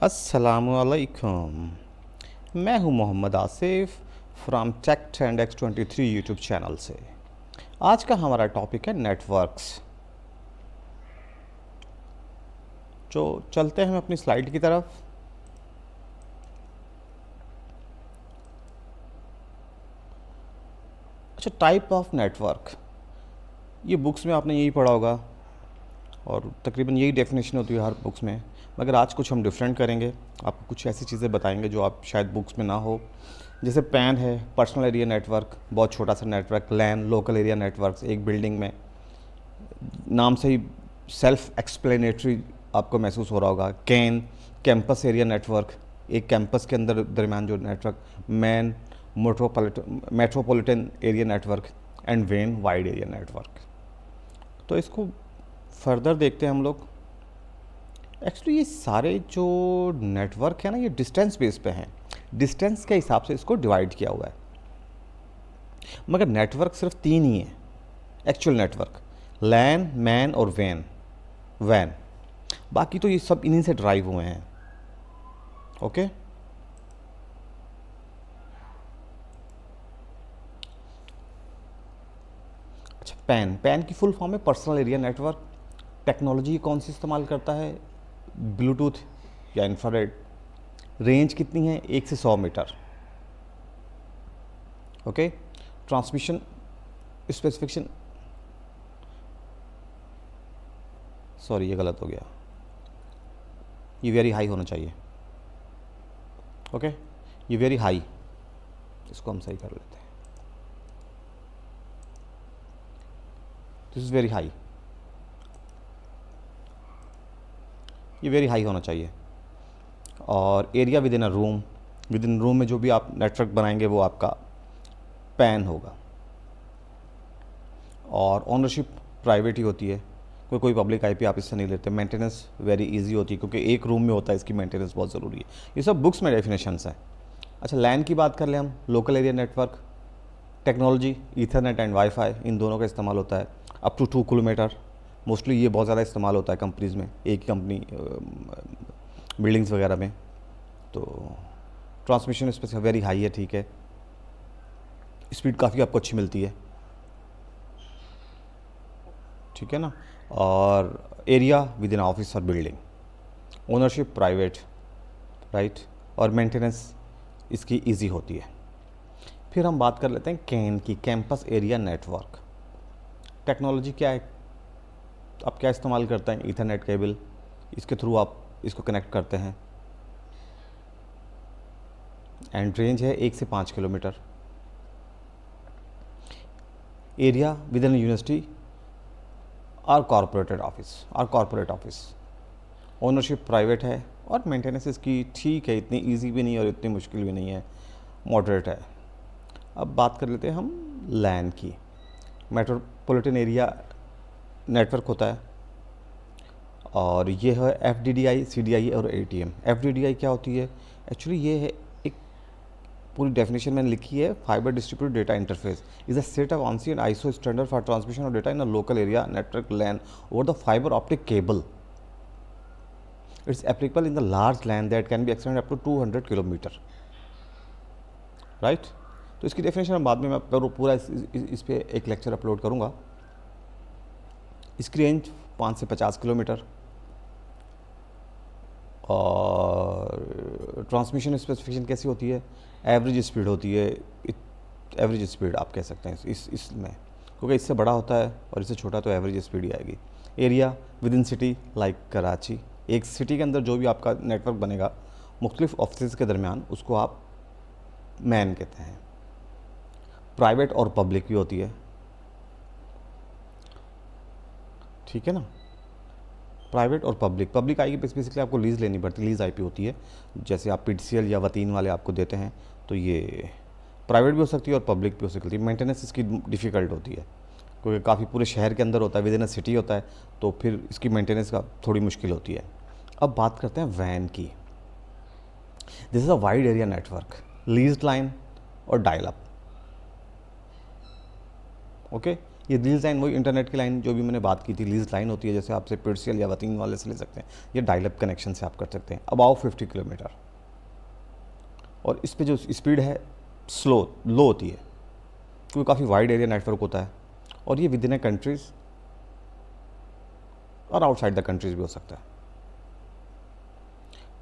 अस्सलामुअलैकुम। मैं हूं Mohammad Asif from tech trend X23 YouTube channel से। आज का हमारा टॉपिक है नेटवर्क्स। तो चलते हैं हम अपनी स्लाइड की तरफ। अच्छा, टाइप ऑफ नेटवर्क, ये बुक्स में आपने यही पढ़ा होगा और तकरीबन यही डेफिनेशन होती है हर बुक्स में, मगर आज कुछ हम डिफरेंट करेंगे। आपको कुछ ऐसी चीज़ें बताएंगे जो आप शायद बुक्स में ना हो। जैसे पैन है, पर्सनल एरिया नेटवर्क, बहुत छोटा सा नेटवर्क। लैन, लोकल एरिया नेटवर्क्स, एक बिल्डिंग में, नाम से ही सेल्फ एक्सप्लेनेटरी आपको महसूस हो रहा होगा। कैन, कैंपस एरिया नेटवर्क, एक कैंपस के अंदर दरमियान जो network. Man, metropolitan area network. And when, wide area network. तो इसको फर्दर देखते हैं हम लोग। एक्चुअली ये सारे जो नेटवर्क है ना, ये डिस्टेंस बेस पे हैं। डिस्टेंस के हिसाब से इसको डिवाइड किया हुआ है, मगर नेटवर्क सिर्फ तीन ही है एक्चुअल नेटवर्क: लैन, मैन और वैन। बाकी तो ये सब इन्हीं से ड्राइव हुए हैं। ओके, अच्छा, पैन की फुल फॉर्म है पर्सनल एरिया नेटवर्क। टेक्नोलॉजी कौन सी इस्तेमाल करता है? ब्लूटूथ या इंफ्रारेड। रेंज कितनी है? 1 से 100 metre. Okay, transmission specification, sorry ये गलत हो गया, ये वेरी हाई होना चाहिए। ओके, ये वेरी हाई, इसको हम सही कर लेते हैं। दिस इज़ वेरी हाई, ये वेरी हाई होना चाहिए। और area with in a room, with in room में जो भी आप नेटवर्क बनाएंगे वो आपका पैन होगा। और ओनरशिप प्राइवेट ही होती है, कोई पब्लिक आईपी आप इससे नहीं लेते। मेंटेनेंस वेरी इजी होती है क्योंकि एक रूम में होता है, इसकी मेंटेनेंस बहुत ज़रूरी है। ये सब बुक्स में डेफिनेशंस हैं। अच्छा, लैन की बात कर लें हम, local area network. Technology Ethernet and wifi, इन दोनों का इस्तेमाल होता है। अप टू 2 किलोमीटर, मोस्टली ये बहुत ज़्यादा इस्तेमाल होता है कंपनीज़ में, एक ही कंपनी बिल्डिंग्स वगैरह में। तो ट्रांसमिशन स्पीड वेरी हाई है, ठीक है, स्पीड काफ़ी आपको अच्छी मिलती है, ठीक है ना। और एरिया विद इन ऑफिस और बिल्डिंग, ओनरशिप प्राइवेट, राइट, और मेंटेनेंस इसकी इजी होती है। फिर हम बात कर लेते हैं कैन की, कैंपस एरिया नेटवर्क। टेक्नोलॉजी क्या है? आप क्या इस्तेमाल करते हैं? ईथरनेट केबल, इसके थ्रू आप इसको कनेक्ट करते हैं। एंड रेंज है 1 से 5 kilometre. Area with in university और कॉरपोरेट ऑफिस। ओनरशिप प्राइवेट है और मेंटेनेंस इसकी ठीक है, इतनी इजी भी नहीं है और इतनी मुश्किल भी नहीं है, मॉडरेट है। अब बात कर लेते हैं हम लैन की। मेट्रोपॉलिटन एरिया नेटवर्क होता है और ये है FDDI, CDI और ATM। FDDI क्या होती है? एक्चुअली ये है, एक पूरी डेफिनेशन मैंने लिखी है, fibre distributed data interface is a set of ANSI and ISO standard for transmission of data in a local area network LAN over the fibre optic cable. It's applicable in the large LAN that can be extended up to 200 kilometre, right. तो इसकी definition हम बाद में मैं पूरा इस पे एक लेक्चर अपलोड करूँगा। इसकी रेंज 5 से 50 किलोमीटर। और ट्रांसमिशन स्पेसिफिकेशन कैसी होती है? एवरेज स्पीड होती है, एवरेज स्पीड आप कह सकते हैं इसमें, क्योंकि इससे बड़ा होता है और इससे छोटा तो एवरेज स्पीड ही आएगी। Area with in city like Karachi, एक सिटी के अंदर जो भी आपका नेटवर्क बनेगा मुख्तलिफ ऑफिस के दरमियान, उसको आप मैन कहते हैं। प्राइवेट और पब्लिक भी होती है, ठीक है ना। प्राइवेट और पब्लिक आईपी बेसिकली आपको लीज़ लेनी पड़ती है, लीज़ आईपी होती है। जैसे आप PTCL या वतीन वाले आपको देते हैं, तो ये प्राइवेट भी हो सकती है और पब्लिक भी हो सकती है। मेंटेनेंस इसकी डिफ़िकल्ट होती है क्योंकि काफ़ी पूरे शहर के अंदर होता है, विद इन अ सिटी होता है, तो फिर इसकी मेंटेनेंस का थोड़ी मुश्किल होती है। अब बात करते हैं वैन की। This is a wide area network, leased line और डायल अप। ओके, ये लीज लाइन वही इंटरनेट की लाइन जो भी मैंने बात की थी, लीज लाइन होती है, जैसे आपसे पिट्सियल या वतीन वाले से ले सकते हैं, ये डायलअप कनेक्शन से आप कर सकते हैं अबाउ 50 किलोमीटर। और इस पर जो स्पीड है लो होती है, क्योंकि काफ़ी वाइड एरिया नेटवर्क होता है, और ये विद इन ए कंट्रीज़ और आउटसाइड द कंट्रीज़ भी हो सकता है।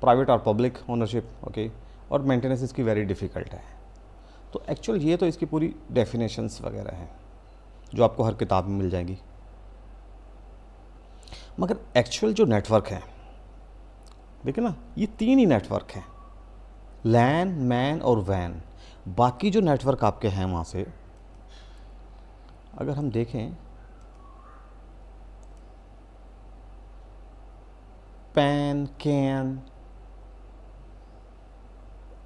प्राइवेट और पब्लिक ओनरशिप, ओके, और मेंटेनेंस इसकी वेरी डिफ़िकल्ट है। तो एक्चुअल ये तो इसकी पूरी डेफिनेशंस वगैरह हैं जो आपको हर किताब में मिल जाएंगी, मगर एक्चुअल जो नेटवर्क है, देखिए ना, ये तीन ही नेटवर्क हैं, लैन, मैन और वैन। बाकी जो नेटवर्क आपके हैं वहाँ से अगर हम देखें, पैन, कैन,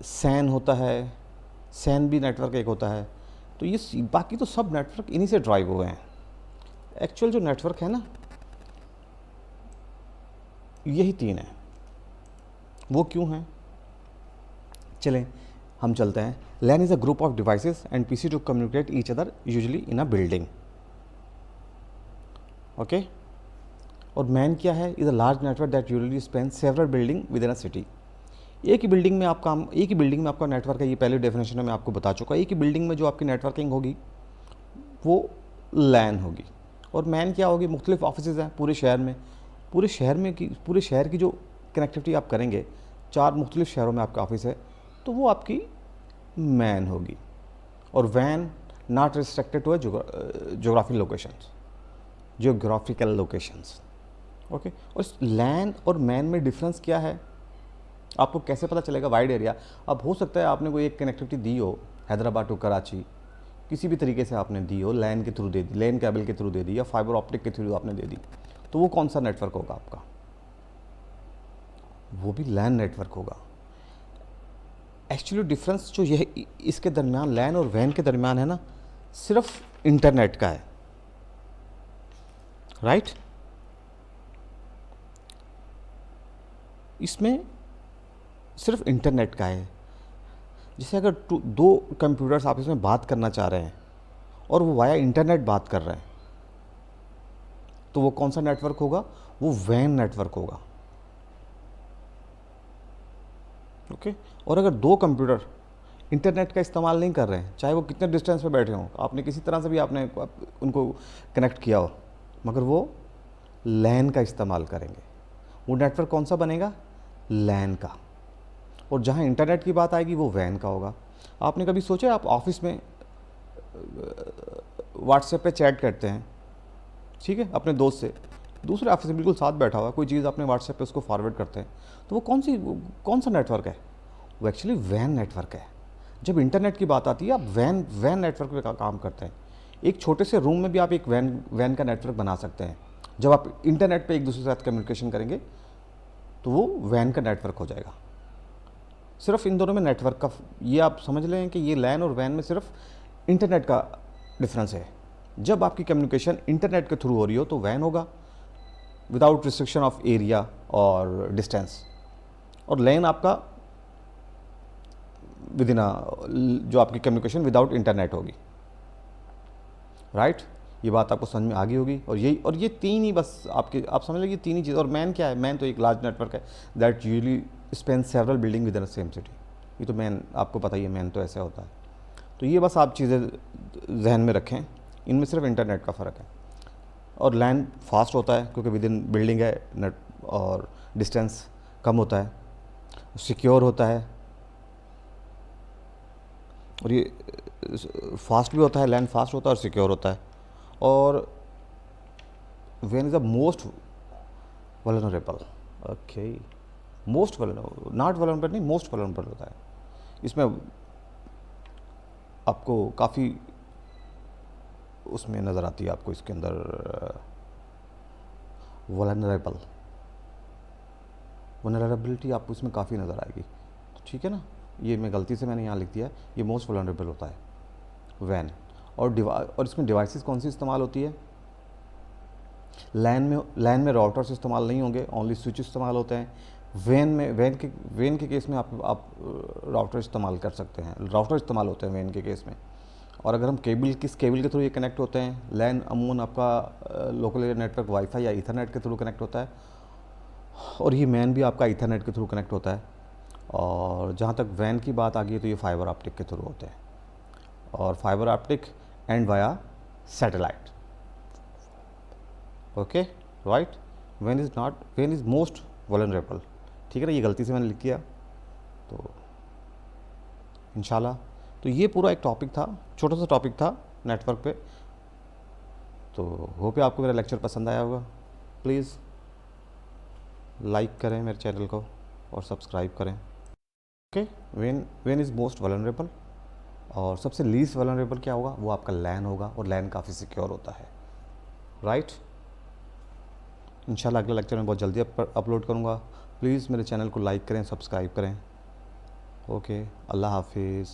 सैन होता है, सैन भी नेटवर्क एक होता है। तो ये बाकी तो सब नेटवर्क इन्हीं से ड्राइव हुए हैं। एक्चुअल जो नेटवर्क है ना, यही तीन है। वो क्यों हैं, चलें हम चलते हैं। LAN is a group of devices and PC to communicate each other usually in a building, okay. और मैन क्या है, is a large network that usually span several building within a city. एक ही building में आपका network है, ये पहले डेफिनेशन में मैं आपको बता चुका। एक ही बिल्डिंग में जो आपकी नेटवर्किंग होगी वो लैन होगी। और मैन क्या होगी, मुख्तलिफ ऑफिसेज हैं पूरे शहर में, पूरे शहर की जो कनेक्टिविटी आप करेंगे, 4 मुख्तलिफ शहरों में आपका ऑफिस है, तो वो आपकी मैन होगी। और वैन not restricted to geographical locations, okay. और लैन और मैन में डिफरेंस क्या है, आपको कैसे पता चलेगा? वाइड एरिया, अब हो सकता है आपने कोई एक कनेक्टिविटी दी हो हैदराबाद टू कराची, किसी भी तरीके से आपने दी हो, लैन के थ्रू दे दी, लैन केबल के थ्रू दे दी, या फाइबर ऑप्टिक के थ्रू आपने दे दी, तो वो कौन सा नेटवर्क होगा आपका? वो भी लैन नेटवर्क होगा। एक्चुअली डिफरेंस जो यह इसके दरमियान, लैन और वैन के दरमियान है ना, सिर्फ इंटरनेट का है, राइट। इसमें सिर्फ इंटरनेट का है। जैसे अगर दो कंप्यूटर्स आपस में बात करना चाह रहे हैं और वो वाया इंटरनेट बात कर रहे हैं, तो वो कौन सा नेटवर्क होगा? वो वैन नेटवर्क होगा, ओके। और अगर दो कंप्यूटर इंटरनेट का इस्तेमाल नहीं कर रहे हैं, चाहे वो कितने डिस्टेंस पे बैठे हों, आपने किसी तरह से भी आपने उनको कनेक्ट किया हो, मगर वो लैन का इस्तेमाल करेंगे, वो नेटवर्क कौन सा बनेगा? लैन का। और जहाँ इंटरनेट की बात आएगी वो वैन का होगा। आपने कभी सोचा, आप ऑफिस में व्हाट्सएप पे चैट करते हैं, ठीक है, अपने दोस्त से, दूसरे ऑफिस में बिल्कुल साथ बैठा हुआ है, कोई चीज़ अपने व्हाट्सएप पे उसको फॉरवर्ड करते हैं, तो वो कौन सा नेटवर्क है? वो एक्चुअली वैन नेटवर्क है। जब इंटरनेट की बात आती है, आप वैन नेटवर्क पे काम करते हैं। एक छोटे से रूम में भी आप एक वैन का नेटवर्क बना सकते हैं। जब आप इंटरनेट पे एक दूसरे के साथ कम्युनिकेशन करेंगे तो वो वैन का नेटवर्क हो जाएगा। सिर्फ इन दोनों में नेटवर्क का, ये आप समझ लें कि ये लैन और वैन में सिर्फ इंटरनेट का डिफरेंस है। जब आपकी कम्युनिकेशन इंटरनेट के थ्रू हो रही हो तो वैन होगा, विदाउट रिस्ट्रिक्शन ऑफ एरिया और डिस्टेंस। और लैन आपका विद इन जो आपकी कम्युनिकेशन विदाउट इंटरनेट होगी, राइट। ये बात आपको समझ में आ गई होगी। और ये तीन ही बस आप समझ लीजिए, तीन ही चीज़। और मैन क्या है? मैन तो एक लार्ज नेटवर्क है that usually Spain several building with in the same city. ये तो मैन आपको पता ही है, मैन तो ऐसे होता है। तो ये बस आप चीज़ें जहन में रखें, इनमें सिर्फ इंटरनेट का फ़र्क है। और लैन फास्ट होता है क्योंकि विद इन बिल्डिंग है, नेट और डिस्टेंस कम होता है, सिक्योर होता है, और ये फास्ट भी होता है, लैन फास्ट होता है और सिक्योर होता है। और van is the most vulnerable, okay, most vulnerable, not vulnerable नहीं, मोस्ट वल्नरेबल होता है। इसमें आपको काफ़ी उसमें नज़र आती है, आपको इसके अंदर वल्नरेबिलिटी आपको इसमें काफ़ी नज़र आएगी, ठीक है ना। ये मैं गलती से मैंने यहाँ लिख दिया है, ये मोस्ट वल्नरेबल होता है वैन। और इसमें डिवाइसेस कौन सी इस्तेमाल होती है? लैन में राउटर्स इस्तेमाल नहीं होंगे, ओनली स्विच इस्तेमाल होते हैं। वैन के केस में आप राउटर इस्तेमाल कर सकते हैं, राउटर इस्तेमाल होते हैं वैन के केस में। और अगर हम किस केबल के थ्रू ये कनेक्ट होते हैं, लैन अमूमन आपका लोकल एरिया नेटवर्क वाईफाई या ईथरनेट के थ्रू कनेक्ट होता है, और ये मैन भी आपका ईथरनेट के थ्रू कनेक्ट होता है। और जहाँ तक वैन की बात आ गई तो ये फाइबर ऑप्टिक के थ्रू होते हैं, और fibre optic and via satellite. Okay right. Van is most vulnerable. ठीक है ना, ये गलती से मैंने लिख किया तो इंशाल्लाह। तो ये पूरा एक टॉपिक था, छोटा सा टॉपिक था नेटवर्क पे। तो होप है आपको मेरा लेक्चर पसंद आया होगा। प्लीज़ लाइक करें मेरे चैनल को और सब्सक्राइब करें। Okay. When is most vulnerable, और सबसे लीस्ट वल्नरेबल क्या होगा, वो आपका लैन होगा, और लैन काफ़ी सिक्योर होता है। राइट। इंशाल्लाह अगला लेक्चर मैं बहुत जल्दी अपलोड करूँगा। प्लीज़ मेरे चैनल को लाइक करें, सब्सक्राइब करें। ओके, अल्लाह हाफिज़।